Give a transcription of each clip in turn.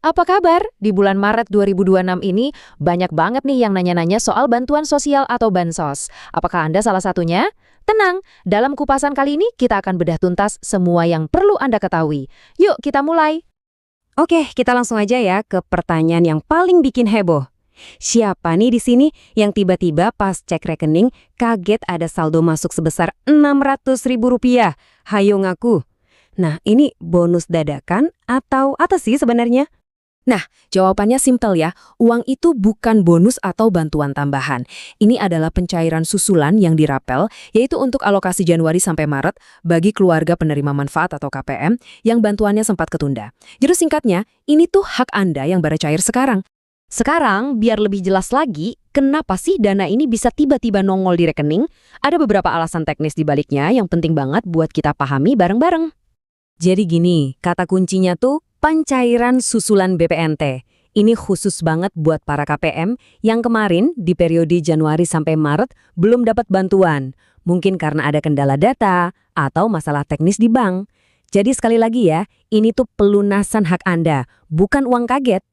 Apa kabar? Di bulan Maret 2026 ini banyak banget nih yang nanya-nanya soal bantuan sosial atau bansos. Apakah Anda salah satunya? Tenang, dalam kupasan kali ini kita akan bedah tuntas semua yang perlu Anda ketahui. Yuk kita mulai. Oke, kita langsung aja ya ke pertanyaan yang paling bikin heboh. Siapa nih di sini yang tiba-tiba pas cek rekening kaget ada saldo masuk sebesar Rp600.000? Hayo ngaku. Nah, ini bonus dadakan atau apa sih sebenarnya? Nah, jawabannya simpel ya. Uang itu bukan bonus atau bantuan tambahan. Ini adalah pencairan susulan yang dirapel, yaitu untuk alokasi Januari sampai Maret bagi keluarga penerima manfaat atau KPM yang bantuannya sempat ketunda. Jadi singkatnya, ini tuh hak Anda yang baru cair sekarang. Sekarang, biar lebih jelas lagi, kenapa sih dana ini bisa tiba-tiba nongol di rekening? Ada beberapa alasan teknis di baliknya yang penting banget buat kita pahami bareng-bareng. Jadi gini, kata kuncinya tuh pencairan susulan BPNT. Ini khusus banget buat para KPM yang kemarin di periode Januari sampai Maret belum dapat bantuan. Mungkin karena ada kendala data atau masalah teknis di bank. Jadi sekali lagi ya, ini tuh pelunasan hak Anda, bukan uang kaget.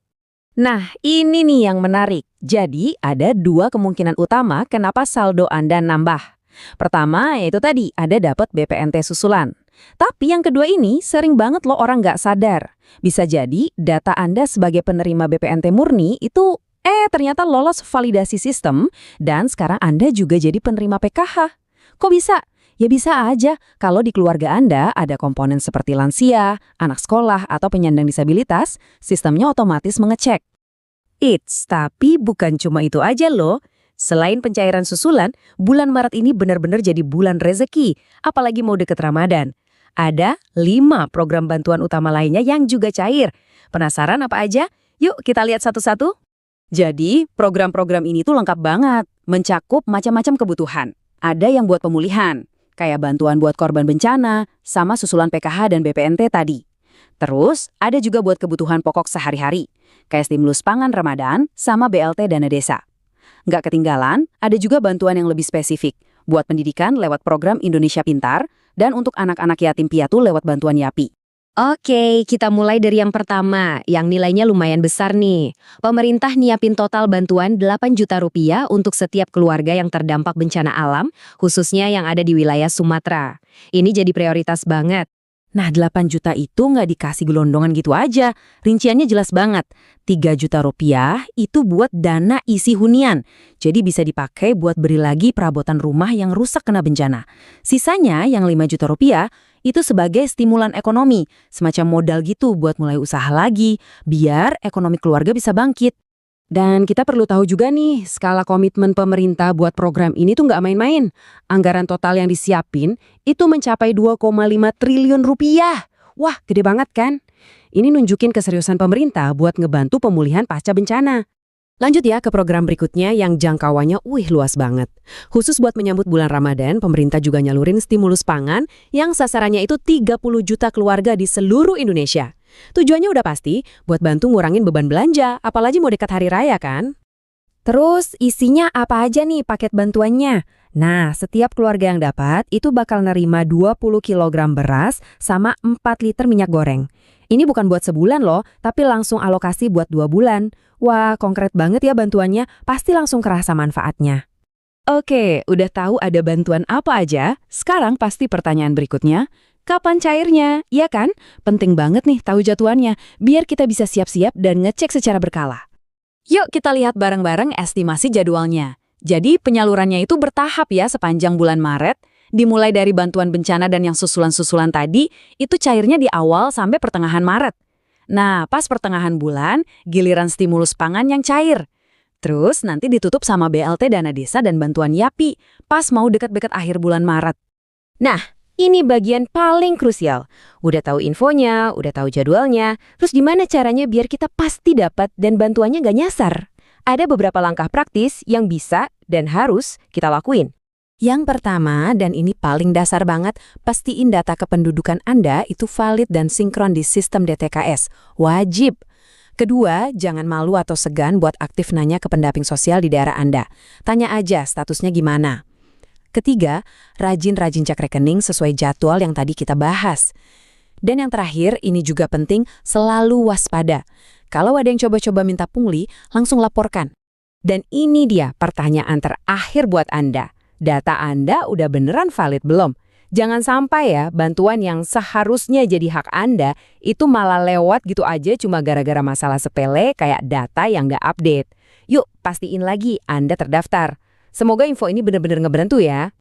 Nah, ini nih yang menarik. Jadi, ada dua kemungkinan utama kenapa saldo Anda nambah. Pertama, yaitu tadi, ada dapat BPNT susulan. Tapi yang kedua ini sering banget loh orang nggak sadar. Bisa jadi data Anda sebagai penerima BPNT murni itu ternyata lolos validasi sistem dan sekarang Anda juga jadi penerima PKH. Kok bisa? Ya bisa aja kalau di keluarga Anda ada komponen seperti lansia, anak sekolah, atau penyandang disabilitas, sistemnya otomatis mengecek. Tapi bukan cuma itu aja loh. Selain pencairan susulan, bulan Maret ini benar-benar jadi bulan rezeki, apalagi mau deket Ramadan. Ada 5 program bantuan utama lainnya yang juga cair. Penasaran apa aja? Yuk kita lihat satu-satu. Jadi, program-program ini tuh lengkap banget, mencakup macam-macam kebutuhan. Ada yang buat pemulihan, kayak bantuan buat korban bencana, sama susulan PKH dan BPNT tadi. Terus, ada juga buat kebutuhan pokok sehari-hari, kayak stimulus pangan Ramadan sama BLT dana desa. Nggak ketinggalan, ada juga bantuan yang lebih spesifik, buat pendidikan lewat program Indonesia Pintar, dan untuk anak-anak yatim piatu lewat bantuan YAPI. Oke, kita mulai dari yang pertama, yang nilainya lumayan besar nih. Pemerintah nyiapin total bantuan 8 juta rupiah untuk setiap keluarga yang terdampak bencana alam, khususnya yang ada di wilayah Sumatera. Ini jadi prioritas banget. Nah, 8 juta itu nggak dikasih gelondongan gitu aja. Rinciannya jelas banget. 3 juta rupiah itu buat dana isi hunian. Jadi bisa dipakai buat beri lagi perabotan rumah yang rusak kena bencana. Sisanya yang 5 juta rupiah itu sebagai stimulan ekonomi. Semacam modal gitu buat mulai usaha lagi, biar ekonomi keluarga bisa bangkit. Dan kita perlu tahu juga nih, skala komitmen pemerintah buat program ini tuh nggak main-main. Anggaran total yang disiapin itu mencapai 2,5 triliun rupiah. Wah, gede banget kan? Ini nunjukin keseriusan pemerintah buat ngebantu pemulihan pasca bencana. Lanjut ya ke program berikutnya yang jangkauannya luas banget. Khusus buat menyambut bulan Ramadan, pemerintah juga nyalurin stimulus pangan yang sasarannya itu 30 juta keluarga di seluruh Indonesia. Tujuannya udah pasti buat bantu ngurangin beban belanja, apalagi mau dekat hari raya kan? Terus isinya apa aja nih paket bantuannya? Nah, setiap keluarga yang dapat itu bakal nerima 20 kg beras sama 4 liter minyak goreng. Ini bukan buat sebulan loh, tapi langsung alokasi buat 2 bulan. Wah, konkret banget ya bantuannya, pasti langsung kerasa manfaatnya. Oke, udah tahu ada bantuan apa aja? Sekarang pasti pertanyaan berikutnya, kapan cairnya? Iya kan? Penting banget nih tahu jadwalnya, biar kita bisa siap-siap dan ngecek secara berkala. Yuk kita lihat bareng-bareng estimasi jadwalnya. Jadi penyalurannya itu bertahap ya sepanjang bulan Maret. Dimulai dari bantuan bencana dan yang susulan-susulan tadi, itu cairnya di awal sampai pertengahan Maret. Nah, pas pertengahan bulan, giliran stimulus pangan yang cair. Terus nanti ditutup sama BLT dana desa dan bantuan YAPI, pas mau dekat-dekat akhir bulan Maret. Nah, ini bagian paling krusial. Udah tahu infonya, udah tahu jadwalnya, terus gimana caranya biar kita pasti dapat dan bantuannya nggak nyasar? Ada beberapa langkah praktis yang bisa dan harus kita lakuin. Yang pertama, dan ini paling dasar banget, pastiin data kependudukan Anda itu valid dan sinkron di sistem DTKS. Wajib. Kedua, jangan malu atau segan buat aktif nanya ke pendamping sosial di daerah Anda. Tanya aja statusnya gimana. Ketiga, rajin-rajin cek rekening sesuai jadwal yang tadi kita bahas. Dan yang terakhir, ini juga penting, selalu waspada. Kalau ada yang coba-coba minta pungli, langsung laporkan. Dan ini dia pertanyaan terakhir buat Anda. Data Anda udah beneran valid belum? Jangan sampai ya bantuan yang seharusnya jadi hak Anda itu malah lewat gitu aja cuma gara-gara masalah sepele kayak data yang nggak update. Yuk, pastiin lagi Anda terdaftar. Semoga info ini benar-benar ngebantu ya.